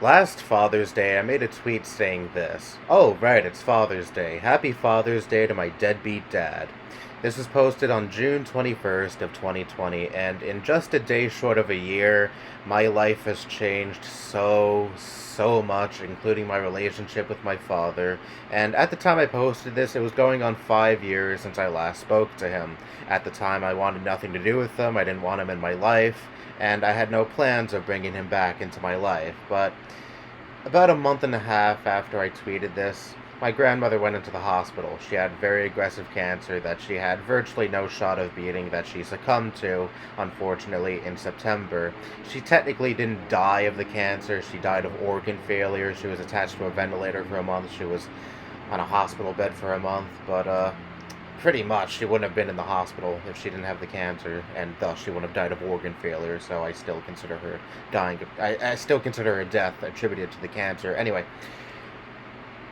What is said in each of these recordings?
Last Father's Day, I made a tweet saying this. Oh, right, it's Father's Day. Happy Father's Day to my deadbeat dad. This was posted on June 21st of 2020, and in just a day short of a year, my life has changed so much, including my relationship with my father. And at the time I posted this, it was going on 5 years since I last spoke to him. At the time, I wanted nothing to do with him, I didn't want him in my life, and I had no plans of bringing him back into my life. But about a month and a half after I tweeted this, my grandmother went into the hospital. She had very aggressive cancer that she had virtually no shot of beating, that she succumbed to, unfortunately, in September. She technically didn't die of the cancer, she died of organ failure. She was attached to a ventilator for a month, she was on a hospital bed for a month, but pretty much she wouldn't have been in the hospital if she didn't have the cancer, and thus she wouldn't have died of organ failure, so I still consider her dying. I still consider her death attributed to the cancer. Anyway,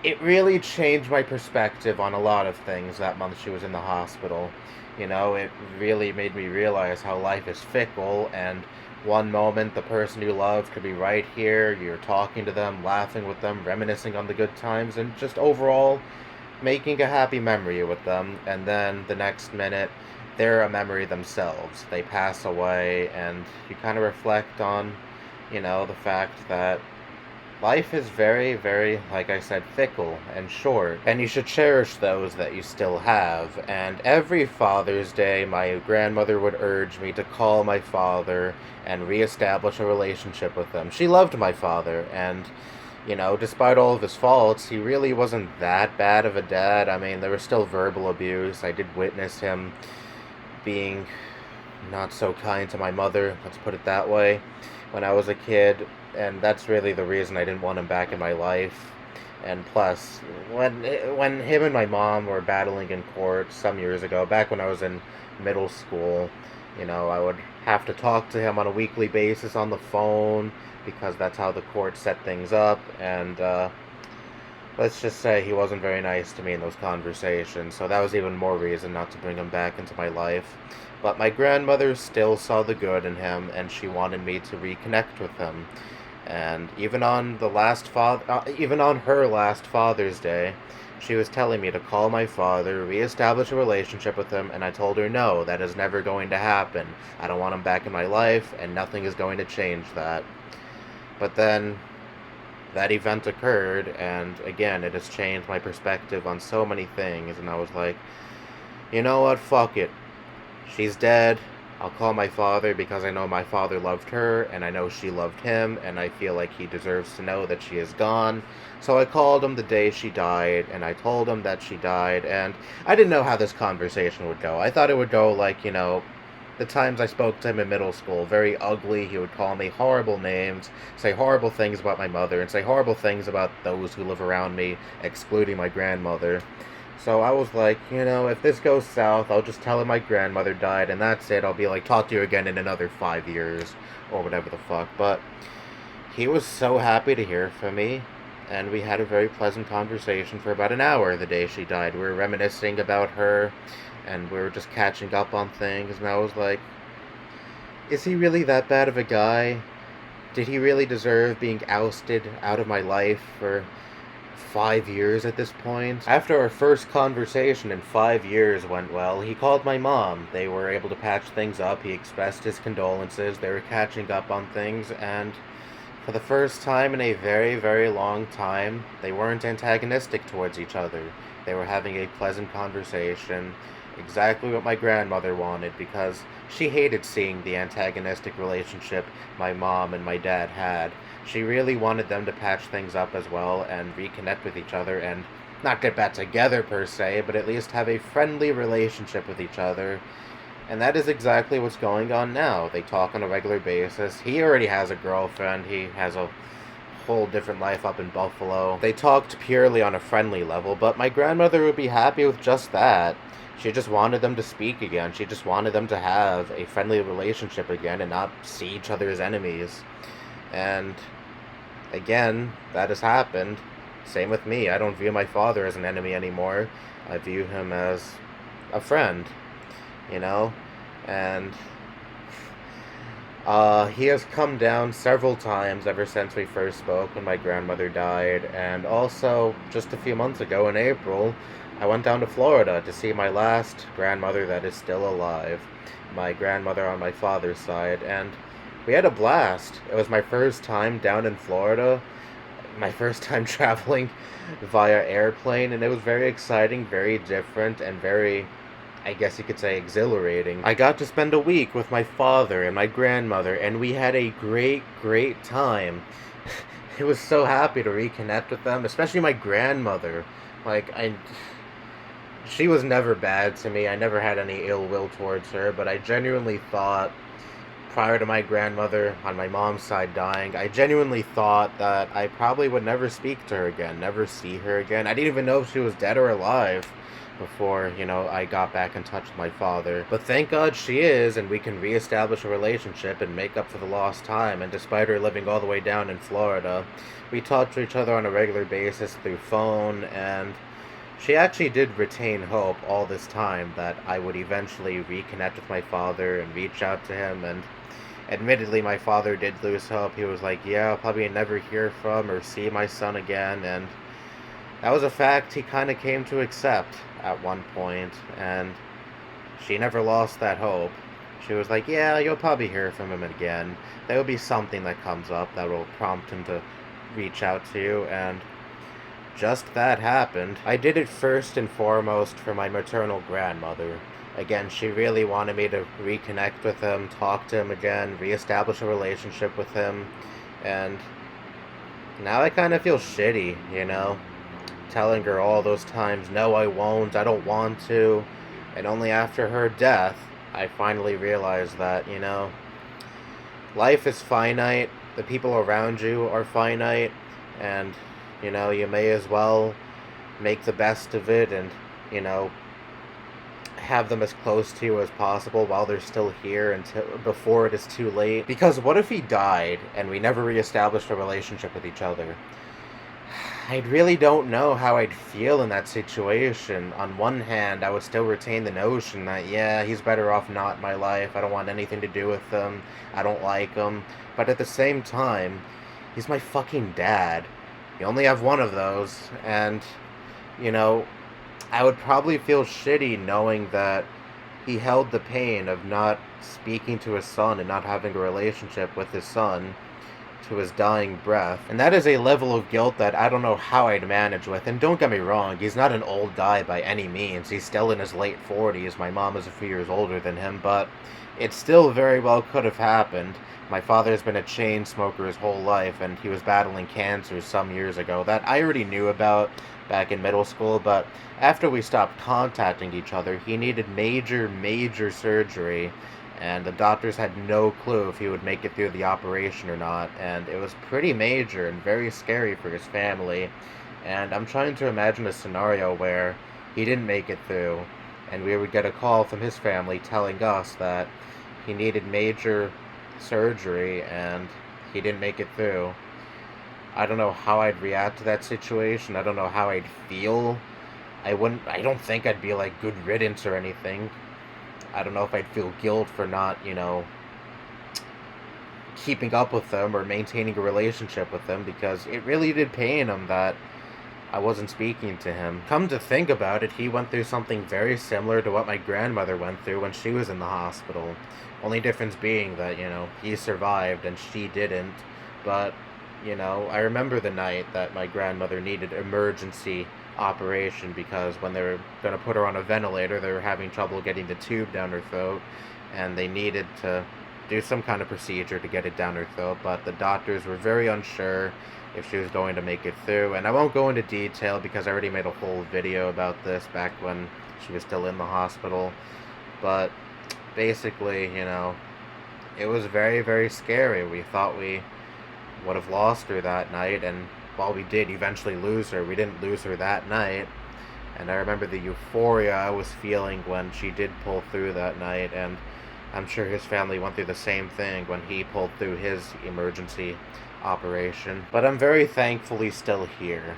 it really changed my perspective on a lot of things that month she was in the hospital. You know, it really made me realize how life is fickle, and one moment the person you love could be right here, you're talking to them, laughing with them, reminiscing on the good times, and just overall making a happy memory with them, and then the next minute they're a memory themselves. They pass away, and you kind of reflect on, the fact that life is very, like I said, fickle and short, and you should cherish those that you still have. And every Father's Day, my grandmother would urge me to call my father and reestablish a relationship with him. She loved my father, and despite all of his faults, he really wasn't that bad of a dad. I mean, there was still verbal abuse. I did witness him being not so kind to my mother, let's put it that way, when I was a kid, and that's really the reason I didn't want him back in my life. And plus, when him and my mom were battling in court some years ago, back when I was in middle school, I would have to talk to him on a weekly basis on the phone because that's how the court set things up. And let's just say he wasn't very nice to me in those conversations, so that was even more reason not to bring him back into my life. But my grandmother still saw the good in him, and she wanted me to reconnect with him. And even on her last Father's Day, she was telling me to call my father, reestablish a relationship with him, and I told her no, that is never going to happen. I don't want him back in my life, and nothing is going to change that. But then that event occurred, and again, it has changed my perspective on so many things, and I was like, you know what, fuck it. She's dead. I'll call my father because I know my father loved her, and I know she loved him, and I feel like he deserves to know that she is gone. So I called him the day she died, and I told him that she died, and I didn't know how this conversation would go. I thought it would go like, the times I spoke to him in middle school, very ugly. He would call me horrible names, say horrible things about my mother, and say horrible things about those who live around me, excluding my grandmother. So I was like, if this goes south, I'll just tell him my grandmother died, and that's it. I'll be like, talk to you again in another 5 years, or whatever the fuck. But he was so happy to hear from me, and we had a very pleasant conversation for about an hour the day she died. We were reminiscing about her, and we were just catching up on things, and I was like, is he really that bad of a guy? Did he really deserve being ousted out of my life for 5 years at this point? After our first conversation in 5 years went well, he called my mom. They were able to patch things up. He expressed his condolences. They were catching up on things, and for the first time in a very long time, they weren't antagonistic towards each other. They were having a pleasant conversation, exactly what my grandmother wanted, because she hated seeing the antagonistic relationship my mom and my dad had. She really wanted them to patch things up as well and reconnect with each other and not get back together per se, but at least have a friendly relationship with each other. And that is exactly what's going on now. They talk on a regular basis. He already has a girlfriend. He has a whole different life up in Buffalo. They talked purely on a friendly level, but my grandmother would be happy with just that. She just wanted them to speak again. She just wanted them to have a friendly relationship again and not see each other as enemies. And again, that has happened. Same with me. I don't view my father as an enemy anymore. I view him as a friend, and He has come down several times ever since we first spoke when my grandmother died, and also just a few months ago in April, I went down to Florida to see my last grandmother that is still alive, my grandmother on my father's side, and we had a blast. It was my first time down in Florida, my first time traveling via airplane, and it was very exciting, very different, and very, I guess you could say, exhilarating. I got to spend a week with my father and my grandmother, and we had a great, great time. I was so happy to reconnect with them, especially my grandmother. Like, she was never bad to me. I never had any ill will towards her, but I genuinely thought, prior to my grandmother on my mom's side dying, I genuinely thought that I probably would never speak to her again, never see her again. I didn't even know if she was dead or alive before, I got back in touch with my father. But thank God she is, and we can reestablish a relationship and make up for the lost time. And despite her living all the way down in Florida, we talk to each other on a regular basis through phone, and she actually did retain hope all this time that I would eventually reconnect with my father and reach out to him. And admittedly, my father did lose hope. He was like, yeah, I'll probably never hear from or see my son again. And that was a fact he kind of came to accept at one point, and she never lost that hope. She was like, yeah, you'll probably hear from him again. There will be something that comes up that will prompt him to reach out to you, and just that happened. I did it first and foremost for my maternal grandmother. Again, she really wanted me to reconnect with him, talk to him again, reestablish a relationship with him, and now I kind of feel shitty, telling her all those times, no, I won't, I don't want to. And only after her death, I finally realized that, life is finite, the people around you are finite, and, you may as well make the best of it and, have them as close to you as possible while they're still here until before it is too late. Because what if he died and we never reestablished a relationship with each other? I really don't know how I'd feel in that situation. On one hand, I would still retain the notion that, yeah, he's better off not in my life. I don't want anything to do with him. I don't like him. But at the same time, he's my fucking dad. You only have one of those. And, I would probably feel shitty knowing that he held the pain of not speaking to his son and not having a relationship with his son to his dying breath. And that is a level of guilt that I don't know how I'd manage with. And don't get me wrong, he's not an old guy by any means. He's still in his late 40s. My mom is a few years older than him, but it still very well could have happened. My father's been a chain smoker his whole life, and he was battling cancer some years ago that I already knew about back in middle school, but after we stopped contacting each other, he needed major, major surgery, and the doctors had no clue if he would make it through the operation or not, and it was pretty major and very scary for his family. And I'm trying to imagine a scenario where he didn't make it through, and we would get a call from his family telling us that he needed major surgery and he didn't make it through. I don't know how I'd react to that situation. I don't know how I'd feel. I don't think I'd be like good riddance or anything. I don't know if I'd feel guilt for not, keeping up with them or maintaining a relationship with them, because it really did pain him that I wasn't speaking to him. Come to think about it, he went through something very similar to what my grandmother went through when she was in the hospital. Only difference being that, he survived and she didn't. But, I remember the night that my grandmother needed emergency operation because when they were going to put her on a ventilator, they were having trouble getting the tube down her throat, and they needed to do some kind of procedure to get it down her throat, but the doctors were very unsure if she was going to make it through. And I won't go into detail because I already made a whole video about this back when she was still in the hospital. But basically, it was very, very scary. We thought we would have lost her that night, and while we did eventually lose her, we didn't lose her that night. And I remember the euphoria I was feeling when she did pull through that night, and I'm sure his family went through the same thing when he pulled through his emergency operation. But I'm very thankfully still here,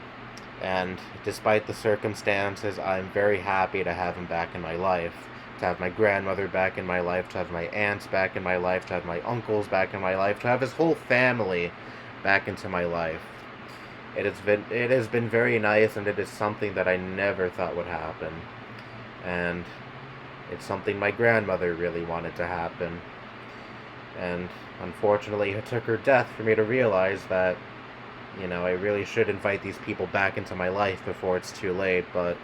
and despite the circumstances, I'm very happy to have him back in my life. to have my grandmother back in my life, to have my aunts back in my life, to have my uncles back in my life, to have his whole family back into my life. It has been very nice, and it is something that I never thought would happen. And it's something my grandmother really wanted to happen. And unfortunately, it took her death for me to realize that, I really should invite these people back into my life before it's too late. But,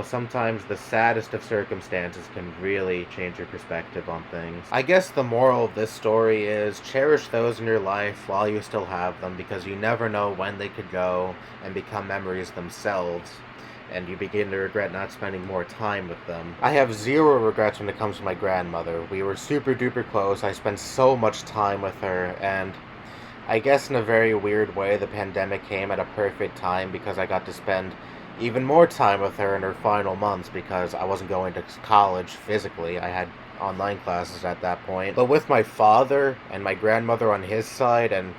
sometimes the saddest of circumstances can really change your perspective on things. I guess the moral of this story is cherish those in your life while you still have them, because you never know when they could go and become memories themselves, and you begin to regret not spending more time with them. I have zero regrets when it comes to my grandmother. We were super duper close. I spent so much time with her, and I guess in a very weird way, the pandemic came at a perfect time because I got to spend even more time with her in her final months because I wasn't going to college physically. I had online classes at that point. But with my father and my grandmother on his side and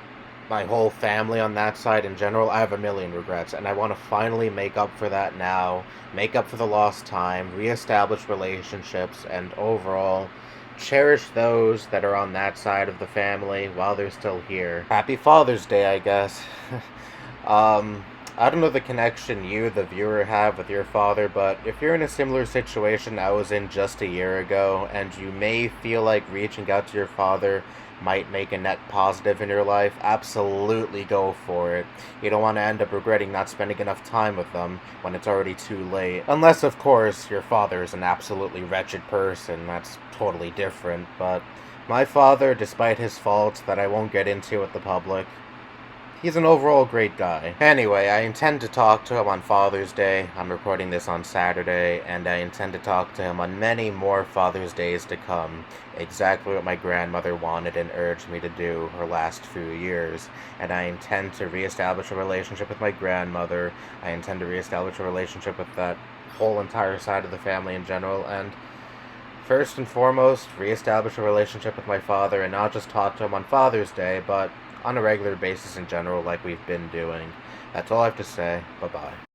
my whole family on that side in general, I have a million regrets, and I want to finally make up for that now, make up for the lost time, reestablish relationships, and overall cherish those that are on that side of the family while they're still here. Happy Father's Day, I guess. I don't know the connection you, the viewer, have with your father, but if you're in a similar situation I was in just a year ago, and you may feel like reaching out to your father might make a net positive in your life, absolutely go for it. You don't want to end up regretting not spending enough time with them when it's already too late. Unless, of course, your father is an absolutely wretched person. That's totally different. But my father, despite his faults that I won't get into with the public, he's an overall great guy. Anyway, I intend to talk to him on Father's Day. I'm recording this on Saturday, and I intend to talk to him on many more Father's Days to come. Exactly what my grandmother wanted and urged me to do her last few years. And I intend to reestablish a relationship with my grandmother. I intend to reestablish a relationship with that whole entire side of the family in general, and first and foremost, reestablish a relationship with my father, and not just talk to him on Father's Day, but on a regular basis in general like we've been doing. That's all I have to say. Bye-bye.